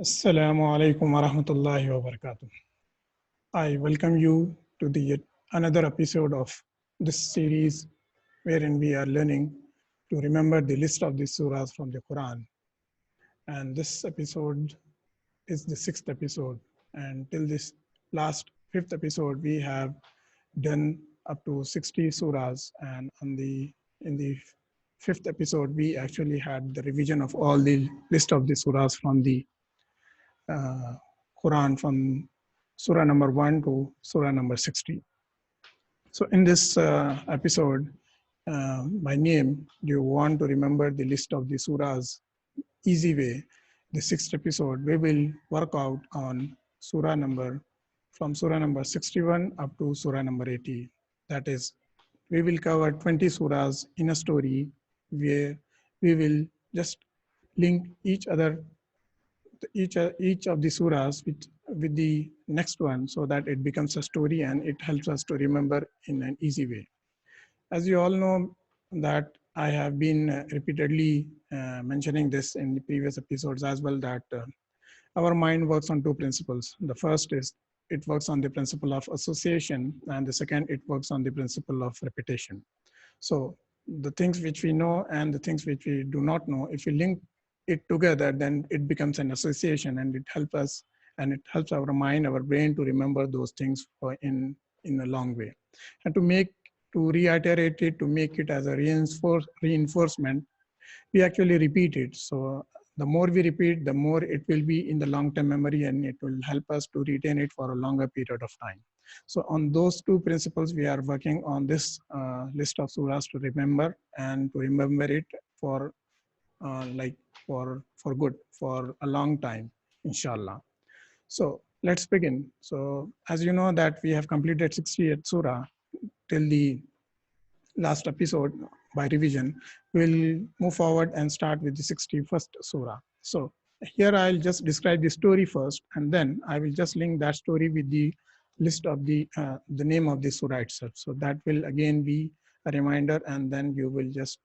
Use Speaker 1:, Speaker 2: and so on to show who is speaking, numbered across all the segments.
Speaker 1: Assalamu alaikum wa rahmatullahi wa barakatuh. I welcome you to the yet another episode of this series wherein we are learning to remember the list of the surahs from the Quran. And this episode is the sixth episode. And till this last fifth episode, we have done up to 60 surahs. And in the fifth episode, we actually had the revision of all the list of the surahs from the uh, Quran from Surah number 1 to Surah number 60. So in this episode, by name, do you want to remember the list of the surahs easy way? The sixth episode, we will work out on Surah number from Surah number 61 up to Surah number 80. That is, we will cover 20 surahs in a story where we will just link each of the surahs with the next one so that it becomes a story and it helps us to remember in an easy way. As you all know that I have been repeatedly mentioning this in the previous episodes as well, that our mind works on two principles. The first is it works on the principle of association, and the second, it works on the principle of repetition. So the things which we know and the things which we do not know, if we link it together, then it becomes an association, and it helps us, and it helps our mind, our brain to remember those things in a long way. And to reiterate it, to make it as a reinforcement, we actually repeat it. So the more we repeat, the more it will be in the long-term memory, and it will help us to retain it for a longer period of time. So on those two principles, we are working on this list of surahs to remember, and to remember it for like for good, for a long time, inshallah. So let's begin. So as you know that we have completed 68th surah till the last episode by revision. We'll move forward and start with the 61st surah. So here I'll just describe the story first, and then I will just link that story with the list of the name of the surah itself. So that will again be a reminder, and then you will just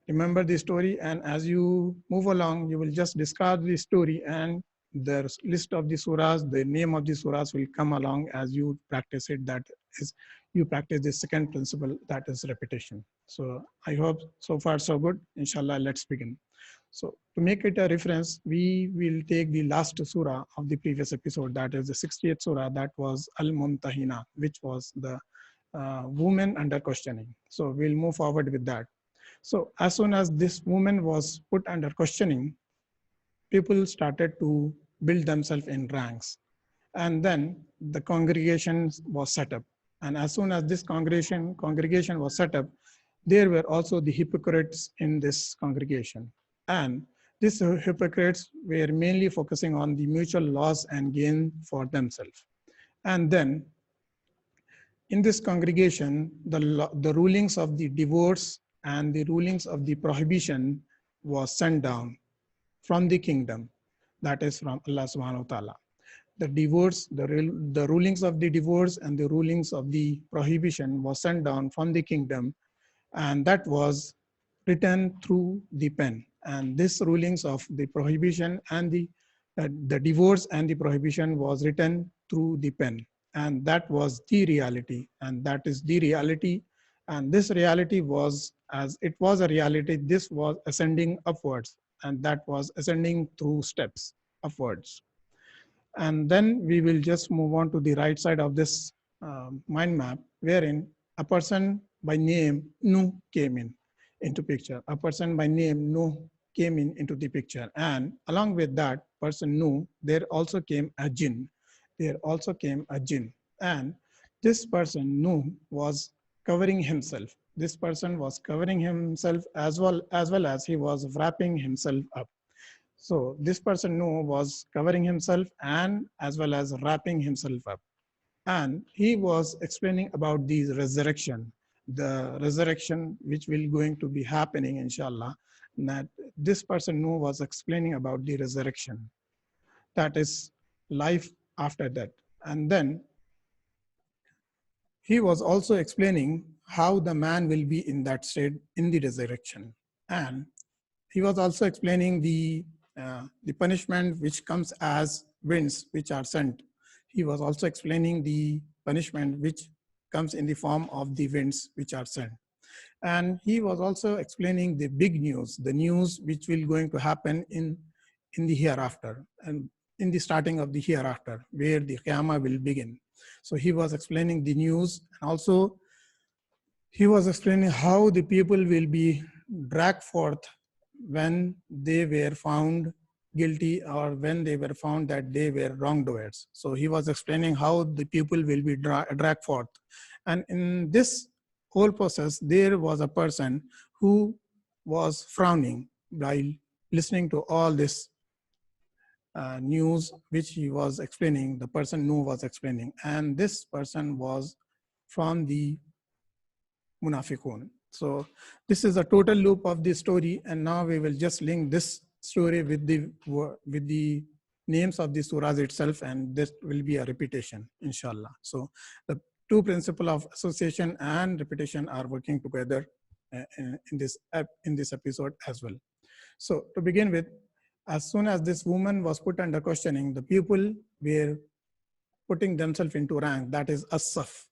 Speaker 1: remember the story. And as you move along, you will just discard the story, and the list of the surahs, the name of the surahs will come along as you practice it. That is, you practice the second principle, that is repetition. So I hope so far so good. Inshallah, let's begin. So to make it a reference, we will take the last surah of the previous episode, that is the 60th surah, that was Al-Mumtahina, which was the woman under questioning. So we'll move forward with that. So as soon as this woman was put under questioning, people started to build themselves in ranks. And then the congregation was set up. And as soon as this congregation was set up, there were also the hypocrites in this congregation. And these hypocrites were mainly focusing on the mutual loss and gain for themselves. And then in this congregation, the rulings of the divorce and the rulings of the prohibition was sent down from the kingdom, that is from Allah subhanahu wa ta'ala. The divorce, the rulings of the divorce and the rulings of the prohibition was sent down from the kingdom, and that was written through the pen. And this rulings of the prohibition and the divorce and the prohibition was written through the pen, and that was the reality, and that is the reality. And this reality was, as it was a reality, this was ascending upwards, and that was ascending through steps upwards. And then we will just move on to the right side of this mind map, wherein a person by name Nu came into picture. A person by name Nu came into the picture. And along with that person Nu, there also came a jinn. There also came a jinn. And this person Nu was covering himself. This person was covering himself as well as he was wrapping himself up. So this person Nu was covering himself and as well as wrapping himself up. And he was explaining about the resurrection which will going to be happening, inshallah. That this person Nu was explaining about the resurrection, that is life after death. And then he was also explaining how the man will be in that state in the resurrection. And he was also explaining the the punishment which comes as winds which are sent. He was also explaining the punishment which comes in the form of the winds which are sent. And he was also explaining the big news, the news which will going to happen in the hereafter, and in the starting of the hereafter, where the Qiyamah will begin. So he was explaining the news, and also he was explaining how the people will be dragged forth when they were found guilty, or when they were found that they were wrongdoers. So he was explaining how the people will be dragged forth. And in this whole process, there was a person who was frowning while listening to all this news which he was explaining, the person who was explaining. And this person was from the Munafiqun. So this is a total loop of the story, and now we will just link this story with the names of the surahs itself, and this will be a repetition, inshallah. So the two principles of association and repetition are working together in this episode as well. So to begin with, as soon as this woman was put under questioning, the people were putting themselves into rank, that is as-saf.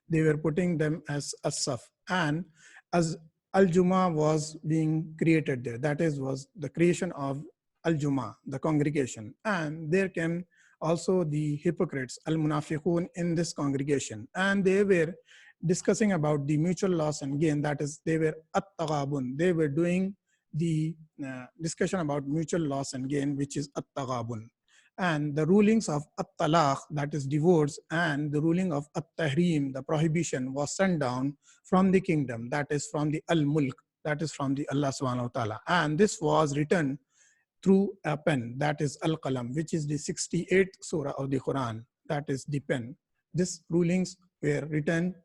Speaker 1: They were putting them as as-saf, and as al-Juma was being created there, that is was the creation of al-Juma, the congregation. And there came also the hypocrites, al-Munafiqun, in this congregation, and they were discussing about the mutual loss and gain, that is they were at-taghabun. They were doing the discussion about mutual loss and gain, which is at-taghabun. And the rulings of at-talaq, that is divorce, and the ruling of at-tahrim, the prohibition, was sent down from the kingdom, that is from the al-mulk, that is from the Allah subhanahu wa ta'ala. And this was written through a pen, that is al-qalam, which is the 68th surah of the Quran, that is the pen. These rulings were written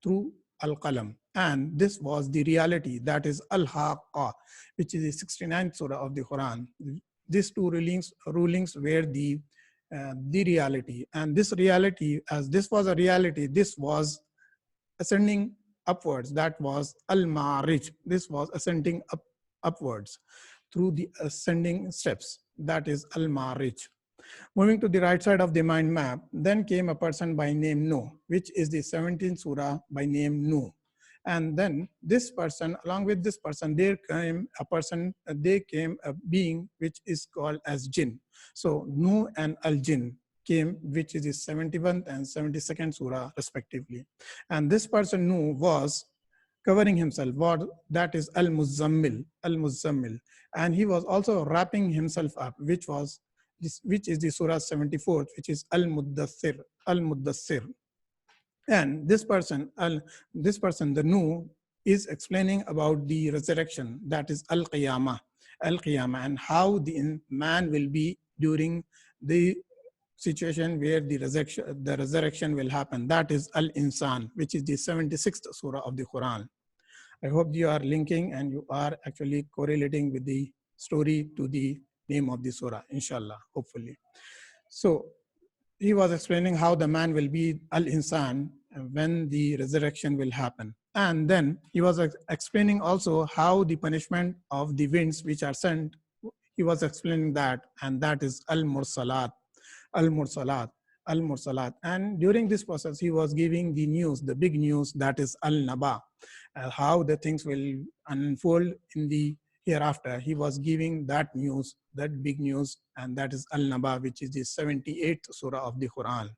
Speaker 1: through al-qalam, and this was the reality, that is al-haqqa, which is the 69th surah of the Quran. These two rulings were the reality, and this reality, as this was a reality, this was ascending upwards, that was al-ma'arij. This was ascending upwards through the ascending steps, that is al-ma'arij. Moving to the right side of the mind map, then came a person by name Nuh, which is the 17th surah by name Nuh. And then this person, along with this person, there came a being which is called as Jinn. So Nuh and Al-Jinn came, which is the 71st and 72nd surah respectively. And this person Nuh was covering himself, that is Al-Muzammil. And he was also wrapping himself up, which is the surah 74th, which is Al-Muddathir. And this person, the Nuh, is explaining about the resurrection, that is al-qiyamah, and how the man will be during the situation where the resurrection will happen, that is al-insan, which is the 76th surah of the Quran. I hope you are linking and you are actually correlating with the story to the name of the surah, inshallah, hopefully. So he was explaining how the man will be al-insan when the resurrection will happen. And then he was explaining also how the punishment of the winds which are sent, he was explaining that, and that is al-mursalat. And during this process, he was giving the news, the big news, that is al-naba, how the things will unfold in the hereafter. He was giving that news, that big news, and that is Al-Naba, which is the 78th surah of the Quran.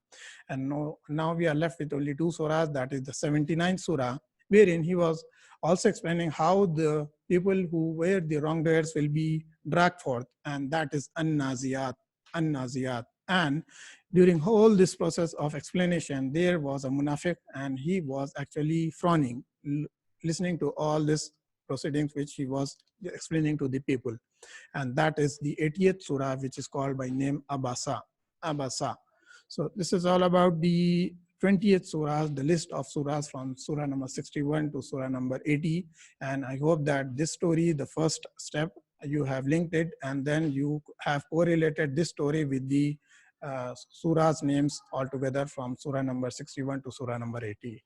Speaker 1: And now we are left with only two surahs, that is the 79th surah, wherein he was also explaining how the people who were the wrongdoers will be dragged forth, and that is An-Naziyat. And during all this process of explanation, there was a munafiq, and he was actually frowning, listening to all this proceedings which he was explaining to the people. And that is the 80th surah, which is called by name Abasa. So this is all about the 20th surahs, the list of surahs from surah number 61 to surah number 80. And I hope that this story, the first step, you have linked it, and then you have correlated this story with the surahs names altogether from surah number 61 to surah number 80.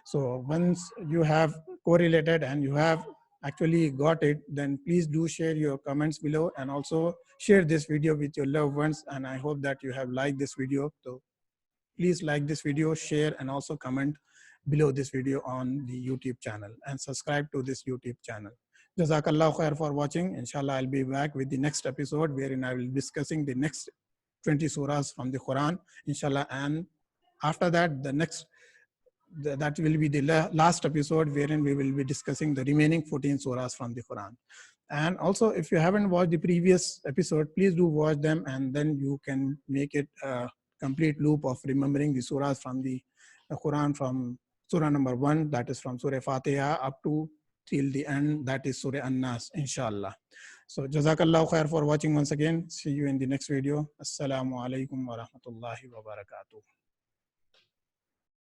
Speaker 1: So once you have correlated and you have actually got it, then please do share your comments below, and also share this video with your loved ones. And I hope that you have liked this video. So please like this video, share, and also comment below this video on the YouTube channel, and subscribe to this YouTube channel. Jazakallahu Khair for watching. Inshallah, I'll be back with the next episode wherein I will be discussing the next 20 surahs from the Quran, inshallah. And after that, that will be the last episode wherein we will be discussing the remaining 14 surahs from the Quran. And also, if you haven't watched the previous episode, please do watch them, and then you can make it a complete loop of remembering the surahs from the Quran, from surah number 1, that is from Surah Fatiha, up to till the end, that is Surah An-Nas, inshallah. So Jazakallahu Khair for watching once again. See you in the next video. Assalamu alaikum wa rahmatullahi wa barakatuh.